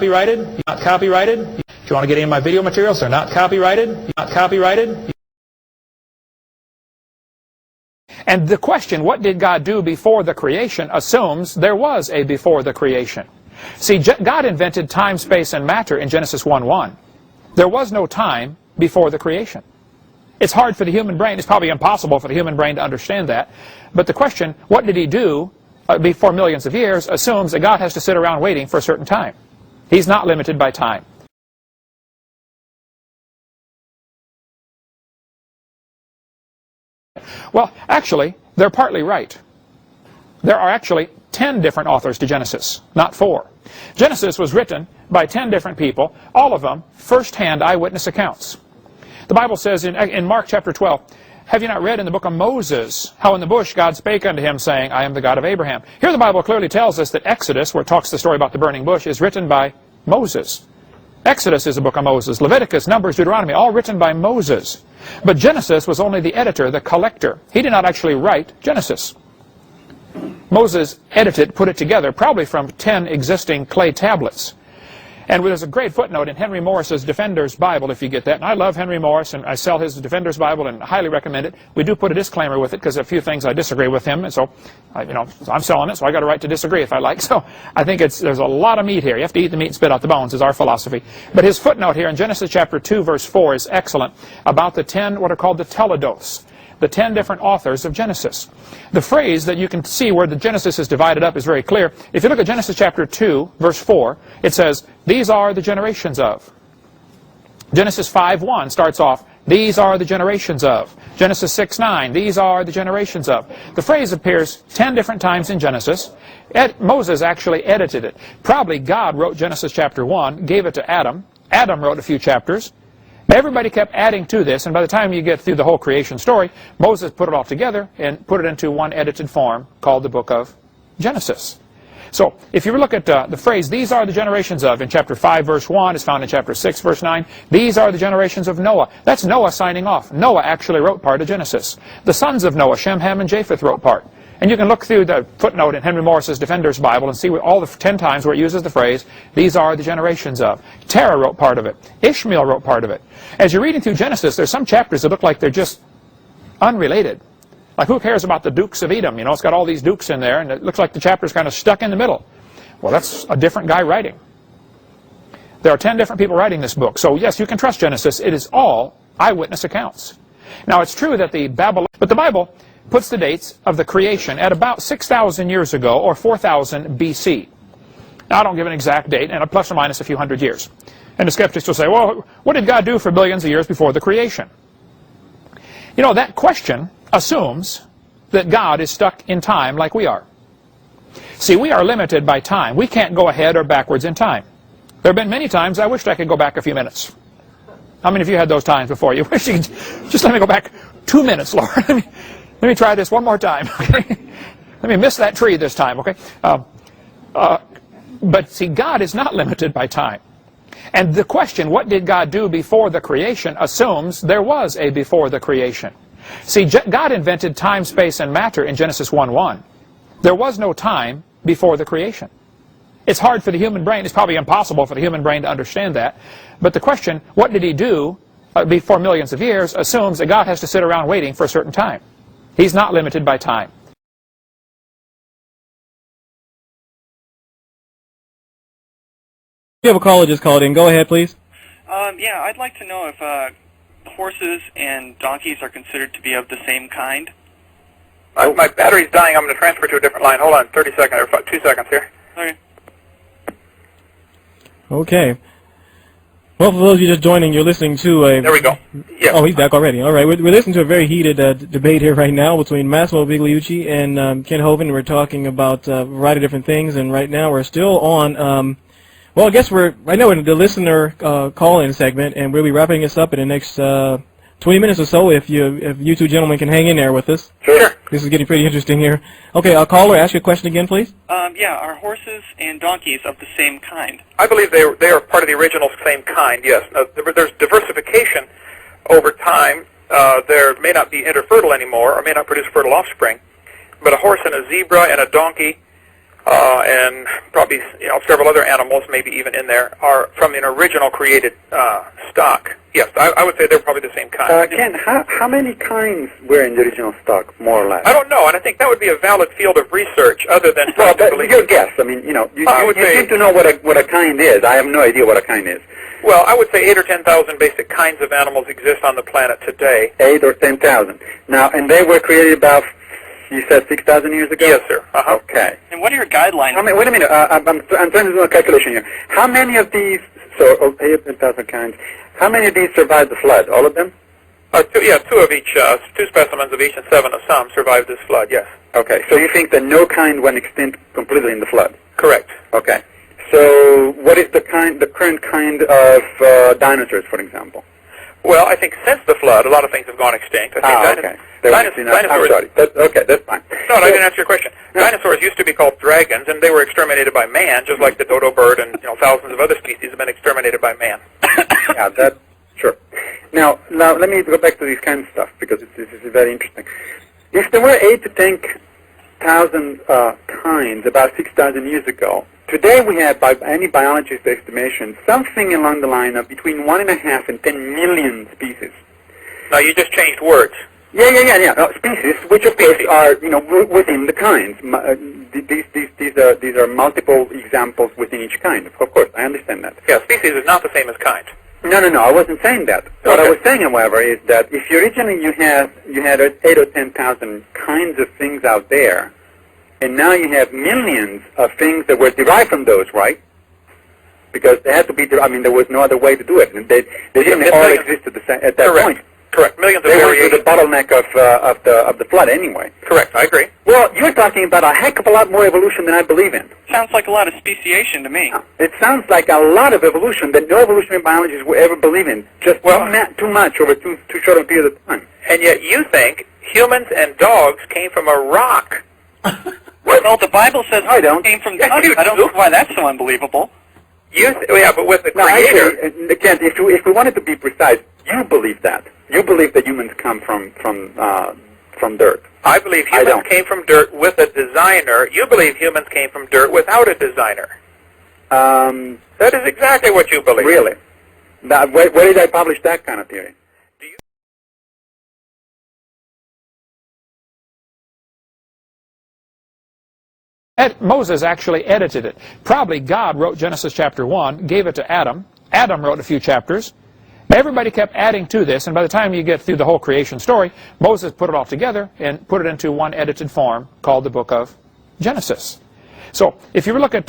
copyrighted. Not copyrighted. If you want to get any of my video materials, they're not copyrighted. Not copyrighted. And the question, what did God do before the creation, assumes there was a before the creation. See, God invented time, space, and matter in Genesis 1:1. There was no time before the creation. It's hard for the human brain. It's probably impossible for the human brain to understand that. But the question, what did he do before millions of years, assumes that God has to sit around waiting for a certain time. He's not limited by time. Well, actually, they're partly right. There are actually 10 different authors to Genesis, not 4. Genesis was written by 10 different people, all of them first-hand eyewitness accounts. The Bible says in Mark chapter 12, have you not read in the book of Moses how in the bush God spake unto him, saying, I am the God of Abraham? Here the Bible clearly tells us that Exodus, where it talks the story about the burning bush, is written by Moses. Exodus is the book of Moses. Leviticus, Numbers, Deuteronomy, all written by Moses. But Genesis was only the editor, the collector. He did not actually write Genesis. Moses edited, put it together, probably from 10 existing clay tablets. And there's a great footnote in Henry Morris's Defender's Bible, if you get that. And I love Henry Morris, and I sell his Defender's Bible and highly recommend it. We do put a disclaimer with it because a few things I disagree with him, and so, I'm selling it, so I got a right to disagree if I like. So I think there's a lot of meat here. You have to eat the meat and spit out the bones is our philosophy. But his footnote here in Genesis chapter 2, verse 4 is excellent about the 10, what are called the teledos, the 10 different authors of Genesis. The phrase that you can see where the Genesis is divided up is very clear. If you look at Genesis chapter 2, verse 4, it says, these are the generations of. Genesis 5:1 starts off, these are the generations of. Genesis 6:9, these are the generations of. The phrase appears 10 different times in Genesis. Moses actually edited it. Probably God wrote Genesis chapter 1, gave it to Adam. Adam wrote a few chapters. Everybody kept adding to this, and by the time you get through the whole creation story, Moses put it all together and put it into one edited form called the book of Genesis. So, if you look at the phrase, these are the generations of, in chapter 5, verse 1, it's found in chapter 6, verse 9, these are the generations of Noah. That's Noah signing off. Noah actually wrote part of Genesis. The sons of Noah, Shem, Ham, and Japheth, wrote part. And you can look through the footnote in Henry Morris's Defender's Bible and see all the 10 times where it uses the phrase, these are the generations of. Terah wrote part of it. Ishmael wrote part of it. As you're reading through Genesis, there's some chapters that look like they're just unrelated. Like, who cares about the Dukes of Edom? It's got all these dukes in there, and it looks like the chapter's kind of stuck in the middle. Well, that's a different guy writing. There are 10 different people writing this book. So, yes, you can trust Genesis. It is all eyewitness accounts. Now, it's true that the Bible puts the dates of the creation at about 6,000 years ago, or 4,000 BC. Now, I don't give an exact date, and a plus or minus a few hundred years. And the skeptics will say, well, what did God do for billions of years before the creation? That question assumes that God is stuck in time like we are. See, we are limited by time. We can't go ahead or backwards in time. There have been many times I wished I could go back a few minutes. How many of you had those times before? You wish you could just let me go back 2 minutes, Lord. Let me try this one more time, okay? Let me miss that tree this time, okay? But see, God is not limited by time. And the question, what did God do before the creation, assumes there was a before the creation. See, God invented time, space, and matter in Genesis 1:1. There was no time before the creation. It's hard for the human brain. It's probably impossible for the human brain to understand that. But the question, what did he do before millions of years, assumes that God has to sit around waiting for a certain time. He's not limited by time. You have a caller just called in. Go ahead, please. Yeah, I'd like to know if horses and donkeys are considered to be of the same kind. My battery's dying. I'm going to transfer to a different line. Hold on 30 seconds, or 2 seconds here. Okay. Okay. Well, for those of you just joining, you're listening to a... There we go. Yes. Oh, he's back already. All right, we're listening to a very heated debate here right now between Massimo Bigliucci and Ken Hovind. We're talking about a variety of different things, and right now we're still on... well, I guess right now we're in the listener call-in segment, and we'll be wrapping this up in the next 20 minutes or so if you two gentlemen can hang in there with us. Sure. This is getting pretty interesting here. Okay, caller, ask your question again, please. Yeah, are horses and donkeys of the same kind? I believe they are part of the original same kind, yes. Now, there's diversification over time. There may not be interfertile anymore, or may not produce fertile offspring. But a horse and a zebra and a donkey and probably several other animals, maybe even in there, are from an original created stock. Yes, I would say they're probably the same kind. Ken, how many kinds were in the original stock, more or less? I don't know, and I think that would be a valid field of research, other than Well, to believe. your guess. I mean, you seem to know what a kind is. I have no idea what a kind is. Well, I would say 8 or 10,000 basic kinds of animals exist on the planet today. 8 or 10,000. Now, and they were created about, you said 6,000 years ago? Yes, sir. Okay. And what are your guidelines? Wait a minute. I'm trying to do a calculation here. How many of these, 8 or 10,000 kinds, how many of these survived the flood? All of them? Two of each, 2 specimens of each and 7 of some survived this flood, yes. Okay, so you think that no kind went extinct completely in the flood? Correct. Okay. So what is the current kind of dinosaurs, for example? Well, I think since the flood, a lot of things have gone extinct. I think okay. dinosaurs. I'm sorry. Okay, that's fine. No, I didn't answer your question. Dinosaurs used to be called dragons, and they were exterminated by man, just like the dodo bird and thousands of other species have been exterminated by man. Yeah, that's sure. Now let me go back to this kind of stuff because this is very interesting. If there were 8 to 10,000 kinds about 6,000 years ago, today we have, by any biologist's estimation, something along the line of between 1.5 and 10 million species. Now, you just changed words. Yeah. Species, which of course are within the kinds. These are multiple examples within each kind. Of course, I understand that. Yeah, species is not the same as kind. No. I wasn't saying that. What I was saying, however, is that if originally you had 8 or 10,000 kinds of things out there, and now you have millions of things that were derived from those, right? Because they had to be. There was no other way to do it. And they didn't all exist at that point. Correct. Millions of They went variations. through the bottleneck of the flood anyway. Correct. I agree. Well, you're talking about a heck of a lot more evolution than I believe in. Sounds like a lot of speciation to me. It sounds like a lot of evolution that no evolutionary biologists will ever believe in. Just too much over too short a period of time. And yet you think humans and dogs came from a rock. Well, the Bible says I don't. it came from Yes, dust. you I don't do. see why that's so unbelievable. But with the No, Creator. actually, Kent, if we wanted to be precise, you believe that. You believe that humans come from dirt. I believe humans came from dirt with a designer. You believe humans came from dirt without a designer. That is exactly what you believe. Really? Now, where did I publish that kind of theory? Moses actually edited it. Probably God wrote Genesis chapter 1, gave it to Adam. Adam wrote a few chapters. Everybody kept adding to this, and by the time you get through the whole creation story, Moses put it all together and put it into one edited form called the book of Genesis. So if you look at